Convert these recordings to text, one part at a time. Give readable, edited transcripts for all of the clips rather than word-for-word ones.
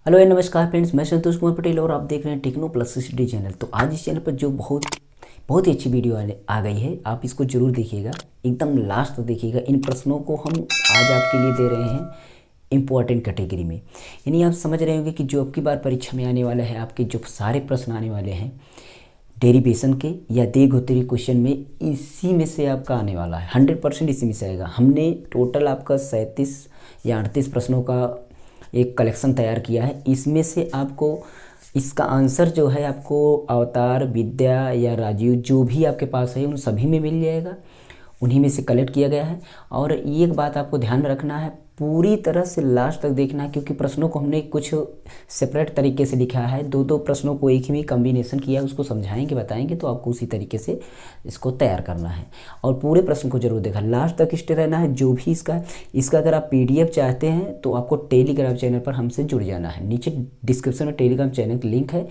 Hello and नमस्कार friends, मैं संतोष कुमार पटेल और आप देख रहे हैं टेक्नो प्लस सिटी चैनल। तो आज इस चैनल पर जो बहुत ही अच्छी वीडियो आ गई है, आप इसको जरूर देखिएगा, एकदम लास्ट तक देखिएगा। इन प्रश्नों को हम आज आपके लिए दे रहे हैं इम्पोर्टेंट कैटेगरी में। यानी आप समझ रहे होंगे कि जो अब की बार परीक्षा में आने वाला है, आपके जो सारे प्रश्न आने वाले हैं डेरिवेशन के या दीर्घोत्तरीय क्वेश्चन में, इसी में से आपका आने वाला है। 100% इसी में से आएगा। हमने टोटल आपका 37 या 38 प्रश्नों का एक कलेक्शन तैयार किया है। इसमें से आपको इसका आंसर जो है आपको अवतार, विद्या या राजीव जो भी आपके पास है उन सभी में मिल जाएगा। उन्हीं में से कलेक्ट किया गया है। और एक बात आपको ध्यान में रखना है, पूरी तरह से लास्ट तक देखना है, क्योंकि प्रश्नों को हमने कुछ सेपरेट तरीके से लिखा है। दो प्रश्नों को एक ही में कम्बिनेशन किया है, उसको समझाएंगे बताएंगे, तो आपको उसी तरीके से इसको तैयार करना है। और पूरे प्रश्न को जरूर देखा, लास्ट तक स्टे रहना है। जो भी इसका अगर आप PDF चाहते हैं तो आपको टेलीग्राम चैनल पर हमसे जुड़ जाना है। नीचे डिस्क्रिप्शन में टेलीग्राम चैनल की लिंक है।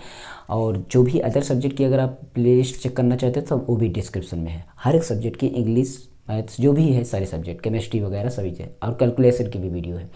और जो भी अदर सब्जेक्ट की अगर आप प्लेलिस्ट चेक करना चाहते हैं तो वो भी डिस्क्रिप्शन में है। हर एक सब्जेक्ट की, इंग्लिश, मैथ्स, जो भी है सारे सब्जेक्ट, केमिस्ट्री वगैरह सभी है, और कैलकुलेशन की भी वीडियो है।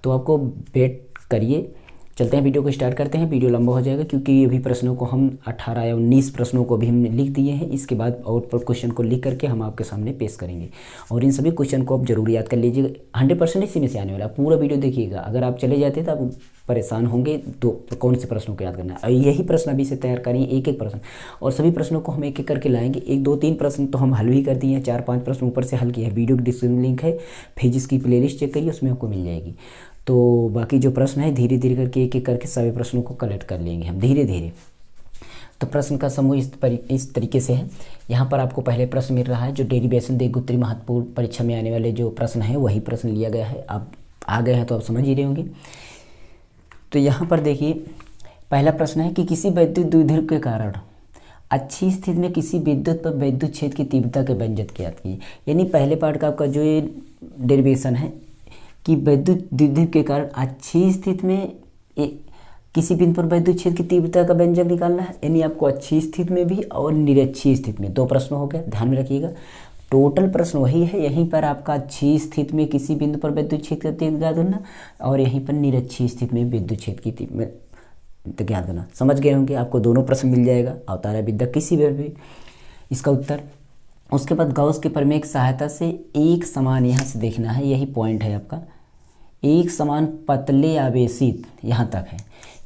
तो आपको वेट करिए, चलते हैं वीडियो को स्टार्ट करते हैं। वीडियो लंबा हो जाएगा क्योंकि अभी प्रश्नों को हम 18 या 19 प्रश्नों को भी हमने लिख दिए हैं। इसके बाद और क्वेश्चन को लिख करके हम आपके सामने पेश करेंगे। और इन सभी क्वेश्चन को आप जरूर याद कर लीजिएगा। 100% इसी में से आने वाला, पूरा वीडियो देखिएगा। अगर आप चले जाते तो आप परेशान होंगे तो कौन से प्रश्नों को याद करना है। और यही प्रश्न अभी से तैयार करेंगे, एक एक प्रश्न, और सभी प्रश्नों को हम एक एक करके लाएंगे। 1 2 3 प्रश्न तो हम हल भी कर दिए हैं, 4 5 प्रश्न ऊपर से हल किए हैं। वीडियो की डिस्क्रिप्शन लिंक है, फिजिक्स की प्लेलिस्ट चेक करिए, उसमें आपको मिल जाएगी। तो बाकी जो प्रश्न है धीरे धीरे करके एक एक करके सभी प्रश्नों को कलेक्ट कर लेंगे हम धीरे धीरे। तो प्रश्न का समूह इस तरीके से है। यहाँ पर आपको पहले प्रश्न मिल रहा है जो डेरिवेशन दीर्घोत्तरीय महत्वपूर्ण परीक्षा में आने वाले जो प्रश्न है वही प्रश्न लिया गया है। आप आ गए हैं तो आप समझ ही रहे होंगे। तो यहाँ पर देखिए, पहला प्रश्न है कि किसी वैद्युत द्विध्रुव के कारण अच्छी स्थिति में किसी विद्युत पर विद्युत क्षेत्र की तीव्रता के व्यंजक ज्ञात कीजिए। यानी पहले पार्ट का आपका जो ये डेरिवेशन है कि वैद्युत द्विध्रुव के कारण अच्छी स्थिति में किसी बिंदु पर वैद्युत क्षेत्र की तीव्रता का व्यंजक निकालना है। यानी आपको अच्छी स्थिति में भी और निरक्षीय स्थिति में 2 प्रश्न हो गए, ध्यान में रखिएगा। टोटल प्रश्न वही है। यहीं पर आपका अच्छी स्थिति में किसी बिंदु पर विद्युत क्षेत्र का तीव्रता करना, और यहीं पर निरक्षीय स्थिति में विद्युत क्षेत्र की तीव्रता ज्ञात करना। समझ गए होंगे, आपको दोनों प्रश्न मिल जाएगा, अवतार विद्या किसी भी इसका उत्तर। उसके बाद गॉस के प्रमेय की सहायता से एक समान, यहाँ से देखना है, यही पॉइंट है आपका, एक समान पतले आवेशित, यहाँ तक है,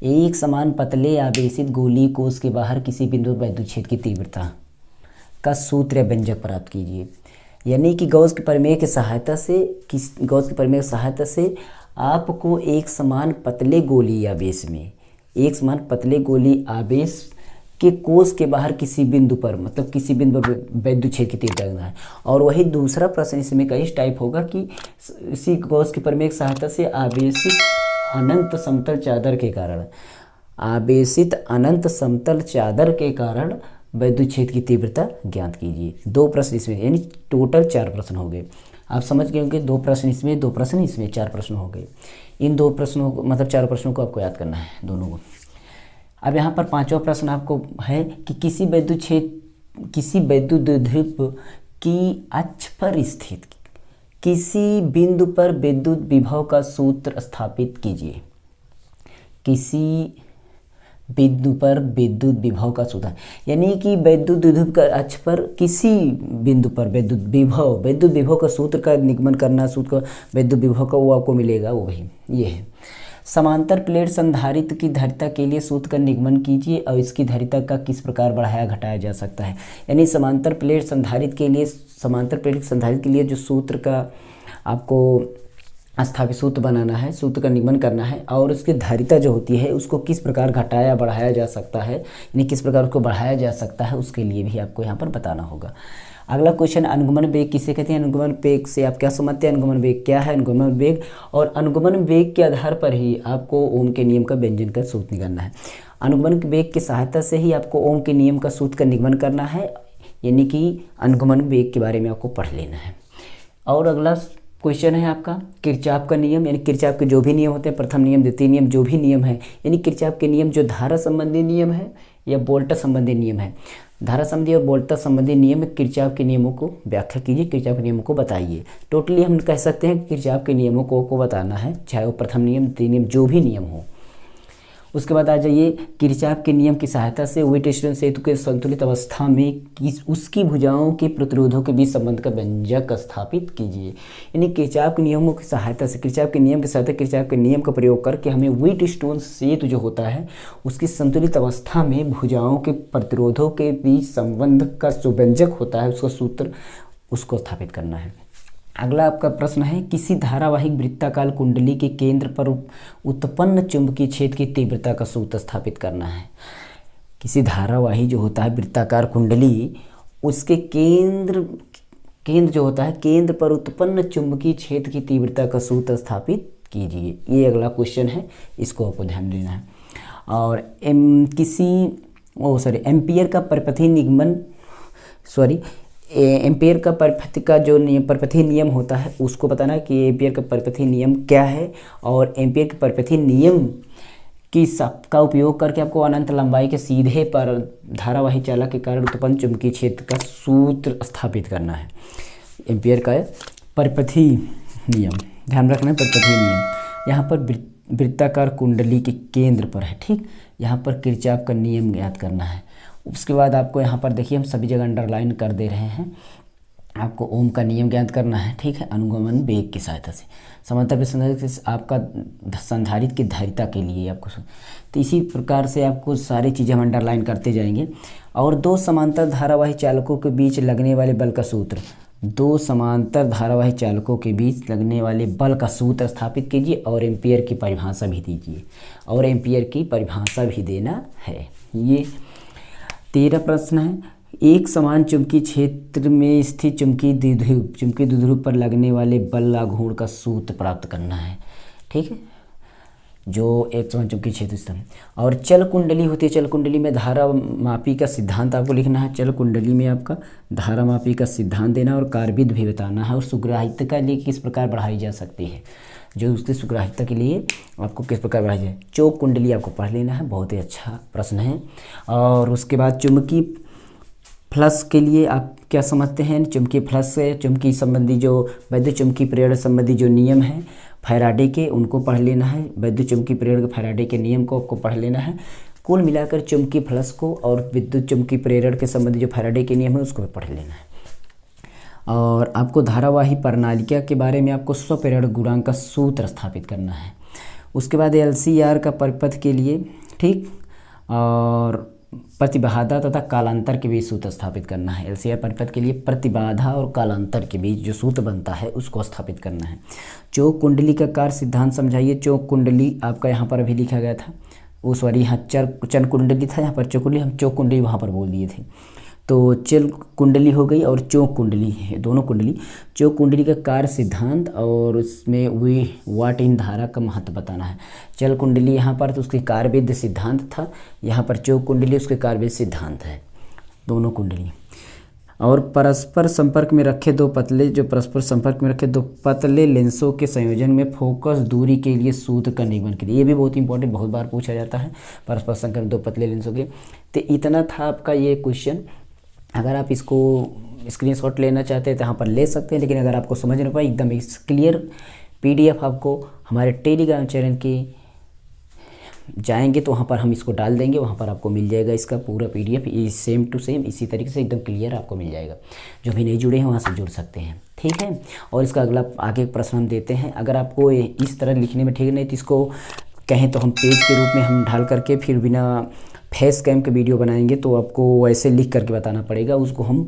एक समान पतले आवेशित गोलीय कोश के बाहर किसी बिंदु पर विद्युत क्षेत्र की तीव्रता का सूत्र या व्यंजक प्राप्त कीजिए। यानी कि गॉस के प्रमेय की सहायता से आपको एक समान पतले गोलीय आवेश में, एक समान पतले गोलीय आवेश के कोश के बाहर किसी बिंदु पर, मतलब किसी बिंदु पर विद्युत क्षेत्र की तीव्रता करना है। और वही दूसरा प्रश्न इसमें का इस टाइप होगा कि इसी गॉस के प्रमेय की सहायता से आवेशित अनंत समतल चादर के कारण, आवेशित अनंत समतल चादर के कारण विद्युत क्षेत्र की तीव्रता ज्ञात कीजिए। 2 प्रश्न इसमें, यानी टोटल 4 प्रश्न हो गए। आप समझ गए होंगे, 2 प्रश्न इसमें, 2 प्रश्न इसमें, 4 प्रश्न हो गए। इन 2 प्रश्नों को, मतलब 4 प्रश्नों को आपको याद करना है, दोनों को। अब यहाँ पर 5वां प्रश्न आपको है कि किसी वैद्युत द्विध्रुव की अक्ष पर स्थित किसी बिंदु पर विद्युत विभव का सूत्र स्थापित कीजिए। किसी बिंदु पर विद्युत विभव का सूत्र, यानी कि वैद्युत द्विध्रुव का अक्ष पर किसी बिंदु पर विद्युत विभव का सूत्र का निगमन करना, सूत्र का विद्युत विभव का वो आपको मिलेगा, वो वही ये है। समांतर प्लेट संधारित्र की धारिता के लिए सूत्र का निगमन कीजिए और इसकी धारिता का किस प्रकार बढ़ाया घटाया जा सकता है। यानी समांतर प्लेट संधारित्र के लिए जो सूत्र का आपको स्थापित सूत्र बनाना है, सूत्र का निगमन करना है, और उसकी धारिता जो होती है उसको किस प्रकार घटाया बढ़ाया जा सकता है, यानी किस प्रकार उसको बढ़ाया जा सकता है, उसके लिए भी आपको यहाँ पर बताना होगा। अगला क्वेश्चन, अनुगमन वेग किसे कहते हैं। अनुगमन वेग से आप क्या समझते हैं, अनुगमन वेग क्या है, अनुगमन वेग, और अनुगमन वेग के आधार पर ही आपको ओम के नियम का व्यंजन का सूत्र निकालना है। अनुगमन वेग की सहायता से ही आपको ओम के नियम का सूत्र का निगमन करना है, यानी कि अनुगमन वेग के बारे में आपको पढ़ लेना है। और अगला क्वेश्चन है आपका किरचॉफ का नियम, यानी किरचॉफ के जो भी नियम होते हैं, प्रथम नियम, द्वितीय नियम, जो भी नियम है, यानी किरचॉफ के नियम जो धारा संबंधी नियम है या वोल्टेज संबंधी नियम है, धारा संबंधी और वोल्टेज संबंधी नियम, किरचॉफ के नियमों को व्याख्या कीजिए, किरचॉफ के नियमों को बताइए। टोटली हम कह सकते हैं किरचॉफ के नियमों को बताना है, चाहे वो प्रथम नियम, द्वितीय नियम, जो भी नियम हो। उसके बाद आ जाइए, किरचॉफ के नियम की सहायता से व्हीटस्टोन सेतु के संतुलित अवस्था में उसकी भुजाओं के प्रतिरोधों के बीच संबंध का व्यंजक स्थापित कीजिए। यानी किरचॉफ के नियमों की सहायता से, किरचॉफ के नियम के साथ किरचॉफ के नियम का प्रयोग करके हमें व्हीटस्टोन सेतु जो होता है उसकी संतुलित अवस्था में भुजाओं के प्रतिरोधों के बीच संबंध का जो व्यंजक होता है उसका सूत्र उसको स्थापित करना है। अगला आपका प्रश्न है, किसी धारावाहिक वृत्ताकार कुंडली के केंद्र पर उत्पन्न चुंबकीय क्षेत्र की तीव्रता का सूत्र स्थापित करना है। किसी धारावाही जो होता है वृत्ताकार कुंडली, उसके केंद्र जो होता है, केंद्र पर उत्पन्न चुंबकीय क्षेत्र की तीव्रता का सूत्र स्थापित कीजिए। ये अगला क्वेश्चन है, इसको आपको ध्यान देना है। और एम्पियर का परिपथीय निगमन एम्पियर का परिपथ का जो परिपथीय नियम होता है उसको बताना कि एम्पियर का परिपथीय नियम क्या है, और एम्पियर के परिपथीय नियम का उपयोग करके आपको अनंत लंबाई के सीधे पर धारावाही चालक के कारण उत्पन्न चुंबकीय क्षेत्र का सूत्र स्थापित करना है। एम्पियर का परिपथीय नियम ध्यान रखना है, परिपथीय नियम यहाँ पर वृत्ताकार कुंडली के केंद्र पर है, ठीक। यहाँ पर किरचॉफ का नियम ज्ञात करना है। उसके बाद आपको यहाँ पर देखिए हम सभी जगह अंडरलाइन कर दे रहे हैं, आपको ओम का नियम ज्ञात करना है, ठीक है। अनुगमन वेग की सहायता से समांतर पे संधारित्र आपका संधारित्र की धारिता के लिए आपको, तो इसी प्रकार से आपको सारी चीज़ें हम अंडरलाइन करते जाएंगे। और दो समांतर धारावाही चालकों के बीच लगने वाले बल का सूत्र, दो समांतर धारावाही चालकों के बीच लगने वाले बल का सूत्र स्थापित कीजिए और एम्पियर की परिभाषा भी दीजिए, और एम्पियर की परिभाषा भी देना है। ये 13 प्रश्न है। एक समान चुंबकीय क्षेत्र में स्थित चुंबकीय द्विध्रुव पर लगने वाले बल आघूर्ण का सूत्र प्राप्त करना है, ठीक है, जो एक समान चुंबकीय क्षेत्र स्थित। और चल कुंडली होती है, चल कुंडली में धारा मापी का सिद्धांत आपको लिखना है। चल कुंडली में आपका धारा मापी का सिद्धांत देना और कार्बीद भी बताना है, और सुग्राहिता के लिए किस प्रकार बढ़ाई जा सकती है, जो उसकी सुग्राहिता के लिए आपको किस प्रकार बढ़ाई जाए। चौक कुंडली आपको पढ़ लेना है, बहुत ही अच्छा प्रश्न है। और उसके बाद चुंबकीय फ्लक्स के लिए आप क्या समझते हैं, चुंबकीय फ्लक्स से चुंबकीय संबंधी जो वैद्युत चुंबकीय प्रेरण संबंधी जो नियम है फैराडे के, उनको पढ़ लेना है। वैद्युत चुंबकीय प्रेरण के फैराडे के नियम को आपको पढ़ लेना है। कुल मिलाकर चुंबकीय फ्लक्स को और विद्युत चुंबकीय प्रेरण के संबंधी जो फैराडे के नियम है उसको पढ़ लेना है। और आपको धारावाही प्रणालिका के बारे में आपको स्वप्रेरण गुणांक का सूत्र स्थापित करना है। उसके बाद LCR का परिपथ के लिए, ठीक, और प्रतिबाधा तथा कालांतर के बीच सूत्र स्थापित करना है। LCR परिपथ के लिए प्रतिबाधा और कालांतर के बीच जो सूत्र बनता है उसको स्थापित करना है। चौक कुंडली का कार्य सिद्धांत समझाइए। चौक कुंडली आपका यहाँ पर अभी लिखा गया था, वो सॉरी यहाँ चन कुंडली था, यहाँ पर चौक कुंडली, हम चौक कुंडली वहाँ पर बोल दिए थे। तो चल कुंडली हो गई और चौक कुंडली है, दोनों कुंडली। चौक कुंडली का कार्य सिद्धांत और उसमें वी वाट इन धारा का महत्व बताना है। चल कुंडली यहाँ पर तो उसकी कार्यवेद्य सिद्धांत था, यहाँ पर चौक कुंडली उसके कार्यवेद्य सिद्धांत है, दोनों कुंडली। और परस्पर संपर्क में रखे दो पतले लेंसों के संयोजन में फोकस दूरी के लिए सूत्र का निगमन करिए। ये भी बहुत इंपॉर्टेंट, बहुत बार पूछा जाता है, परस्पर संपर्क में दो पतले लेंसों के। तो इतना था आपका ये क्वेश्चन। अगर आप इसको स्क्रीनशॉट लेना चाहते हैं तो यहाँ पर ले सकते हैं, लेकिन अगर आपको समझ नहीं पाए एकदम क्लियर PDF आपको हमारे टेलीग्राम चैनल के जाएंगे तो वहाँ पर हम इसको डाल देंगे, वहाँ पर आपको मिल जाएगा इसका पूरा PDF सेम टू सेम इसी तरीके से एकदम क्लियर आपको मिल जाएगा। जो भी नहीं जुड़े हैं वहाँ से जुड़ सकते हैं, ठीक है। और इसका अगला आगे प्रश्न हम देते हैं। अगर आपको इस तरह लिखने में ठीक नहीं तो इसको कहें तो हम पेज के रूप में हम ढाल करके फिर बिना फेस कैम के वीडियो बनाएंगे तो आपको ऐसे लिख करके बताना पड़ेगा। उसको हम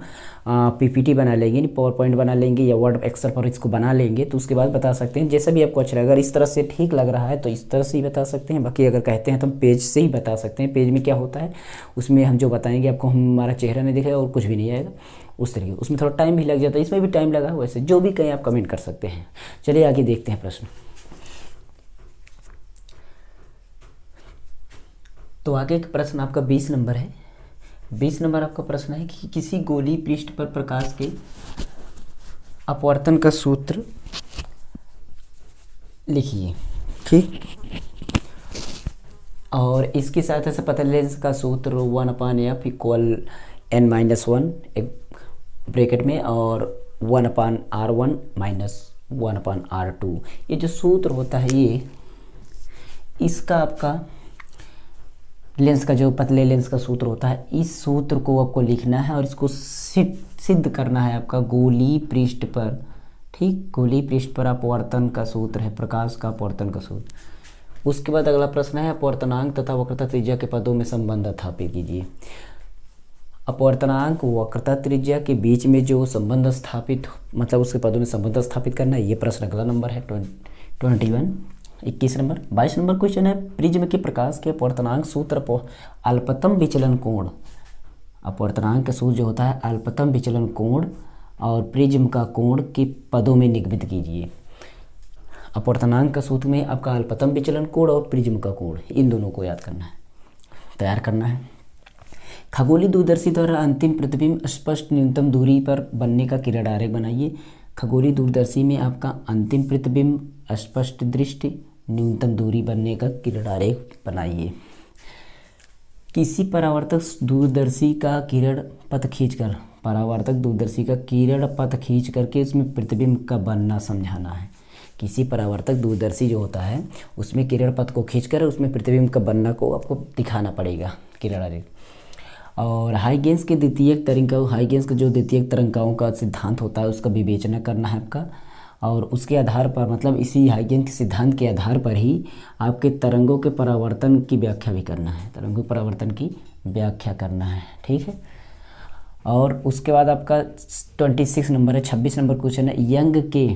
PPT बना लेंगे, पावर पॉइंट बना लेंगे या वर्ड एक्सेल पर इसको बना लेंगे, तो उसके बाद बता सकते हैं। जैसा भी आपको अच्छा लगे, अगर इस तरह से ठीक लग रहा है तो इस तरह से ही बता सकते हैं, बाकी अगर कहते हैं तो हम पेज से ही बता सकते हैं। पेज में क्या होता है, उसमें हम जो बताएंगे आपको हमारा चेहरा नहीं दिखेगा और कुछ भी नहीं आएगा उस तरीके। उसमें थोड़ा टाइम भी लग जाता है, इसमें भी टाइम लगा, वैसे जो भी कहें आप कमेंट कर सकते हैं। चलिए आगे देखते हैं प्रश्न। तो आगे का प्रश्न आपका 20 नंबर है। 20 नंबर आपका प्रश्न है कि किसी गोलीय पृष्ठ पर प्रकाश के अपवर्तन का सूत्र लिखिए, ठीक। और इसकी सहायता से पतले लेंस का सूत्र 1/f = n-1 एक ब्रैकेट में और 1/r1 - 1/r2। ये जो सूत्र होता है ये इसका आपका लेंस का जो पतले लेंस का सूत्र होता है, इस सूत्र को आपको लिखना है और इसको सिद्ध करना है आपका गोलीय पृष्ठ पर। ठीक, गोलीय पृष्ठ पर अपवर्तन का सूत्र है, प्रकाश का अपवर्तन का सूत्र। उसके बाद अगला प्रश्न है अपवर्तनांक तथा वक्रता त्रिज्या के पदों में संबंध स्थापित कीजिए। अपवर्तनांक वक्रता त्रिज्या के बीच में जो संबंध स्थापित, मतलब उसके पदों में संबंध स्थापित करना है, ये प्रश्न अगला नंबर है 21। 21 नंबर। 22 नंबर क्वेश्चन है प्रिज्म के प्रकाश के अपवर्तनांक सूत्र अल्पतम विचलन कोण। अपवर्तनांक का सूत्र जो होता है अल्पतम विचलन कोण और प्रिज्म का कोण के पदों में निगमित कीजिए। अपवर्तनांक का सूत्र में आपका अल्पतम विचलन कोण और प्रिज्म का कोण, इन दोनों को याद करना है, तैयार करना है। खगोलीय दूरदर्शी द्वारा अंतिम प्रतिबिंब स्पष्ट न्यूनतम दूरी पर बनने का किरण आरेख बनाइए। खगोलीय दूरदर्शी में आपका अंतिम प्रतिबिंब स्पष्ट दृष्टि न्यूनतम दूरी बनने का किरण आरेख बनाइए। किसी परावर्तक दूरदर्शी का किरण पथ खींचकर, परावर्तक दूरदर्शी का किरण पथ खींच करके उसमें प्रतिबिंब का बनना समझाना है। किसी परावर्तक दूरदर्शी जो होता है उसमें किरण पथ को खींचकर उसमें प्रतिबिंब का बनना को आपको दिखाना पड़ेगा, किरण आरेख। और हाइगेंस के द्वितीयक तरंगाओं, हाइगेंस का जो द्वितीयक तरंगाओं का सिद्धांत होता है उसका विवेचना करना है आपका, और उसके आधार पर, मतलब इसी हाइगेंस के सिद्धांत के आधार पर ही आपके तरंगों के परावर्तन की व्याख्या भी करना है, तरंगों परावर्तन की व्याख्या करना है। ठीक है। और उसके बाद आपका 26 नंबर है, 26 नंबर क्वेश्चन है यंग के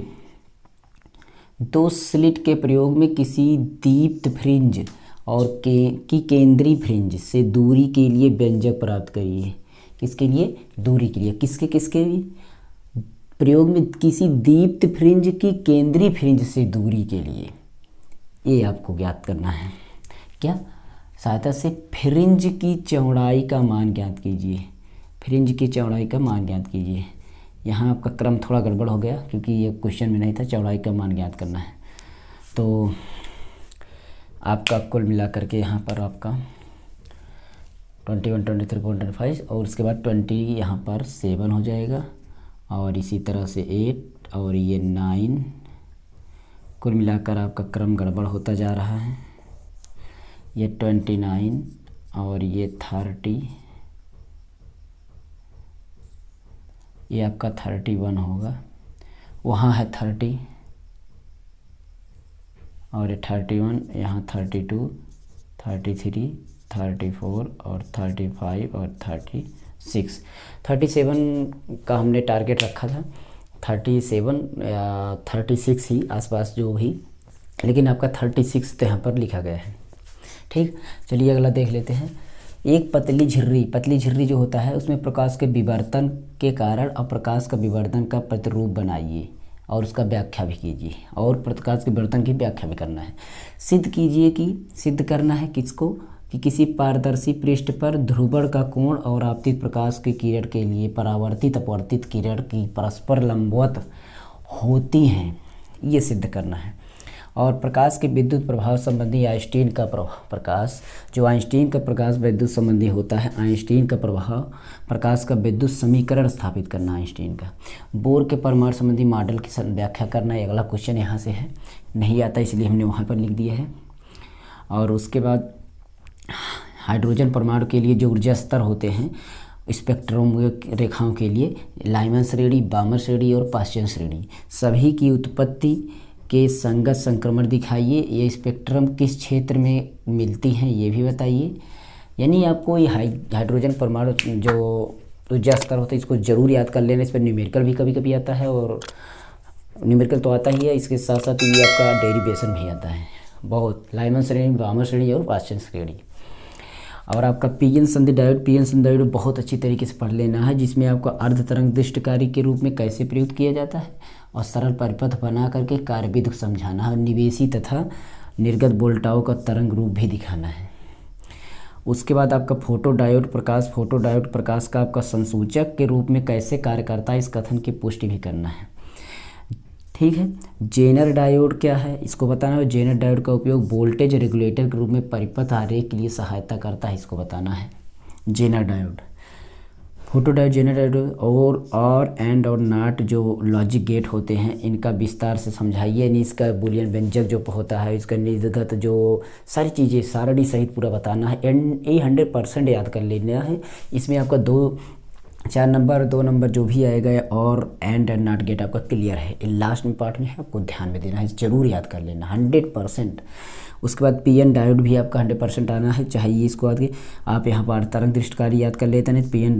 दो स्लिट के प्रयोग में किसी दीप्त फ्रिंज और की केंद्रीय फ्रिंज से दूरी के लिए व्यंजक प्राप्त करिए। किसके लिए? दूरी के लिए। किसके किसके प्रयोग में किसी दीप्त फ्रिंज की केंद्रीय फ्रिंज से दूरी के लिए, ये आपको ज्ञात करना है। क्या? सहायता से फ्रिंज की चौड़ाई का मान ज्ञात कीजिए। फ्रिंज की चौड़ाई का मान ज्ञात कीजिए। यहाँ आपका क्रम थोड़ा गड़बड़ हो गया क्योंकि ये क्वेश्चन में नहीं था, चौड़ाई का मान ज्ञात करना है। तो आपका कुल मिला करके यहाँ पर आपका 21, 23, 25 और उसके बाद 20 यहाँ पर 7 हो जाएगा और इसी तरह से 8 और ये 9, कुल मिलाकर आपका क्रम गड़बड़ होता जा रहा है। ये 29 और ये 30, ये आपका 31 होगा, वहाँ है 30 और ये 31, यहाँ 32, 33, 34 और 35 और 36, 37 का हमने टारगेट रखा था, 37 या 36 ही आसपास जो भी, लेकिन आपका 36 तो यहाँ पर लिखा गया है। ठीक, चलिए अगला देख लेते हैं। एक पतली झिर्री जो होता है उसमें प्रकाश के विवर्तन के कारण अप्रकाश का विवर्तन का प्रतिरूप बनाइए और उसका व्याख्या भी कीजिए, और प्रकाश के विवर्तन की व्याख्या भी करना है। सिद्ध कीजिए कि, सिद्ध करना है किसको? कि किसी पारदर्शी पृष्ठ पर ध्रुवण का कोण और आपतित प्रकाश के किरण के लिए परावर्तित अपवर्तित किरण की परस्पर लंबवत होती हैं, ये सिद्ध करना है। और प्रकाश के विद्युत प्रभाव संबंधी आइंस्टीन का प्रकाश, जो आइंस्टीन का प्रकाश विद्युत संबंधी होता है, आइंस्टीन का प्रभाव प्रकाश का विद्युत समीकरण स्थापित करना आइंस्टीन का। बोर के परमाणु संबंधी मॉडल की व्याख्या करना, ये अगला क्वेश्चन यहाँ से है, नहीं आता इसलिए हमने वहाँ पर लिख दिया है। और उसके बाद हाइड्रोजन परमाणु के लिए जो ऊर्जा स्तर होते हैं स्पेक्ट्रम रेखाओं के लिए, लाइमन श्रेणी, बामर श्रेणी और पाश्चन श्रेणी, सभी की उत्पत्ति के संगत संक्रमण दिखाइए। ये स्पेक्ट्रम किस क्षेत्र में मिलती हैं ये भी बताइए। यानी आपको ये हाइड्रोजन परमाणु जो ऊर्जा स्तर होता है इसको ज़रूर याद कर लेना। इस पर न्यूमेरिकल भी कभी कभी आता है, और न्यूमेरिकल तो आता ही है, इसके साथ साथ ये आपका डेरिवेशन भी आता है बहुत, लाइमन श्रेणी, बामर श्रेणी और पाश्चन श्रेणी। और आपका पीएन संधि डायोड बहुत अच्छी तरीके से पढ़ लेना है, जिसमें आपको अर्ध तरंग दृष्टिकारी के रूप में कैसे प्रयुक्त किया जाता है और सरल परिपथ बना करके कार्यविधि समझाना है, और निवेशी तथा निर्गत वोल्टाओं का तरंग रूप भी दिखाना है। उसके बाद आपका फोटो डायोड प्रकाश का आपका संसूचक के रूप में कैसे कार्य करता है इस कथन की पुष्टि भी करना है। ठीक है। जेनर डायोड क्या है इसको बताना है। जेनर डायोड का उपयोग वोल्टेज रेगुलेटर के रूप में परिपथ आरेख के लिए सहायता करता है, इसको बताना है zener diode. Photo diode generator और एंड और नॉट जो लॉजिक गेट होते हैं इनका विस्तार से समझाइए। नहीं इसका बुलियन व्यंजक जो होता है, इसका निर्गत जो सारी चीज़ें सारणी सहित पूरा बताना है एंड ये 100% याद कर लेना है। इसमें आपका 4 नंबर 2 नंबर जो भी आएगा और एंड नॉट गेट आपका क्लियर है। लास्ट में पार्ट में है आपको ध्यान में देना है, ज़रूर याद कर लेना 100%। उसके बाद पीएन डायोड भी आपका 100% आना है। चाहिए इसको आगे आप यहाँ पर तरंग दृष्टिकारी याद कर लेते हैं। पीएन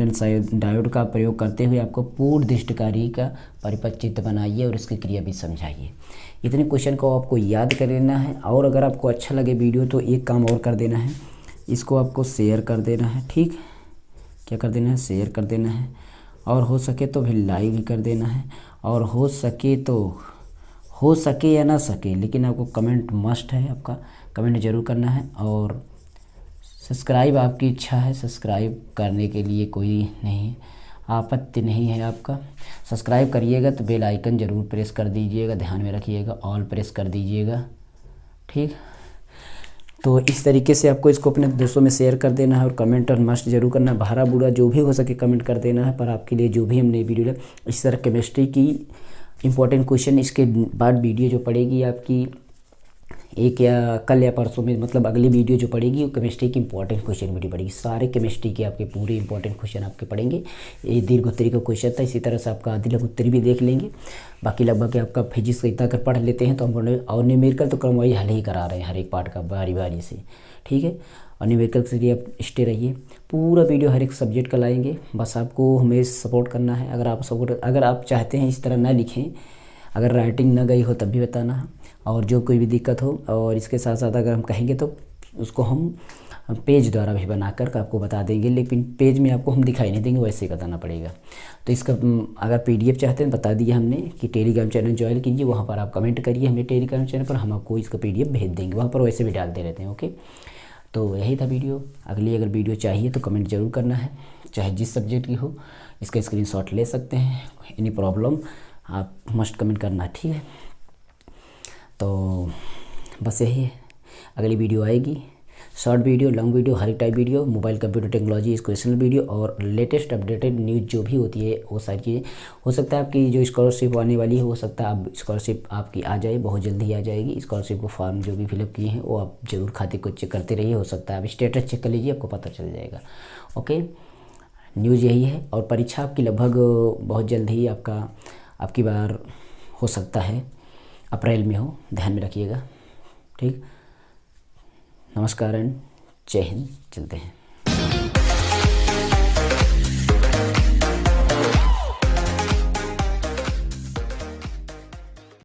डायोड का प्रयोग करते हुए आपको पूर्ण दृष्टिकारी का परिपथ चित्र बनाइए और इसकी क्रिया भी समझाइए। इतने क्वेश्चन को आपको याद कर लेना है। और अगर आपको अच्छा लगे वीडियो तो एक काम और कर देना है, इसको आपको शेयर कर देना है। ठीक, क्या कर देना है, शेयर कर देना है। और हो सके तो फिर लाइक भी कर देना है। और हो सके या ना सके लेकिन आपको कमेंट मस्ट है, आपका कमेंट ज़रूर करना है। और सब्सक्राइब आपकी इच्छा है, सब्सक्राइब करने के लिए कोई नहीं आपत्ति नहीं है। आपका सब्सक्राइब करिएगा तो बेल आइकन ज़रूर प्रेस कर दीजिएगा, ध्यान में रखिएगा, ऑल प्रेस कर दीजिएगा। ठीक, तो इस तरीके से आपको इसको अपने दोस्तों में शेयर कर देना है और कमेंट और मस्ट जरूर करना है। भरा बुरा जो भी हो सके कमेंट कर देना है। पर आपके लिए जो भी हमने वीडियो इस तरह केमिस्ट्री की इंपॉर्टेंट क्वेश्चन इसके बाद वीडियो जो पड़ेगी आपकी एक या कल या परसों में, मतलब अगली वीडियो जो पड़ेगी वो केमिस्ट्री की इंपॉर्टेंट क्वेश्चन वीडियो पड़ेगी। सारे केमिस्ट्री के आपके पूरे इंपॉर्टेंट क्वेश्चन आपके पढ़ेंगे। ये दीर्घोत्तरी का क्वेश्चन था, इसी तरह से आपका आदि लघुत्तरी भी देख लेंगे। बाकी लगभग आपका फिजिक्स का इतना अगर पढ़ लेते हैं तो हम और न्यूमेरिकल तो क्रमवाइज हल ही करा रहे हैं हर एक पार्ट का बारी बारी से। ठीक है, और न्यूमेरिकल के लिए आप स्टे रहिए। पूरा वीडियो हर एक सब्जेक्ट का लाएंगे, बस आपको हमें सपोर्ट करना है। अगर आप चाहते हैं इस तरह ना लिखें, अगर राइटिंग ना गई हो तब भी बताना है। और जो कोई भी दिक्कत हो, और इसके साथ साथ अगर हम कहेंगे तो उसको हम पेज द्वारा भी बनाकर आपको बता देंगे, लेकिन पेज में आपको हम दिखाई नहीं देंगे, वैसे ही बताना पड़ेगा। तो इसका अगर पीडीएफ चाहते हैं बता दिया हमने कि टेलीग्राम चैनल ज्वाइन कीजिए, वहाँ पर आप कमेंट करिए हमें टेलीग्राम चैनल पर, हम आपको इसका पीडीएफ भेज देंगे, वहाँ पर वैसे भी डालते रहते हैं। ओके, तो यही था वीडियो। अगली अगर वीडियो चाहिए तो कमेंट ज़रूर करना है, चाहे जिस सब्जेक्ट की हो। इसका स्क्रीनशॉट ले सकते हैं, एनी प्रॉब्लम आप मस्ट कमेंट करना। ठीक है, तो बस यही है। अगली वीडियो आएगी, शॉर्ट वीडियो, लॉन्ग वीडियो, हर type video, mobile computer technology educational video और लेटेस्ट अपडेटेड न्यूज़ जो भी होती है वो सारी चीज़ें। हो सकता है आपकी जो स्कॉलरशिप आने वाली है, हो सकता है आप स्कॉलरशिप आपकी आ जाए, बहुत जल्दी आ जाएगी। स्कॉलरशिप को फॉर्म जो भी फिलअप किए हैं वो आप जरूर खाते को चेक करते रहिए। हो सकता है आप स्टेटस चेक कर लीजिए, आपको पता चल जाएगा। ओके, न्यूज़ यही है। और परीक्षा आपकी लगभग बहुत जल्द ही आपकी बार हो सकता है अप्रैल में हो, ध्यान में रखिएगा। ठीक, नमस्कार एंड जय हिंद, चलते हैं।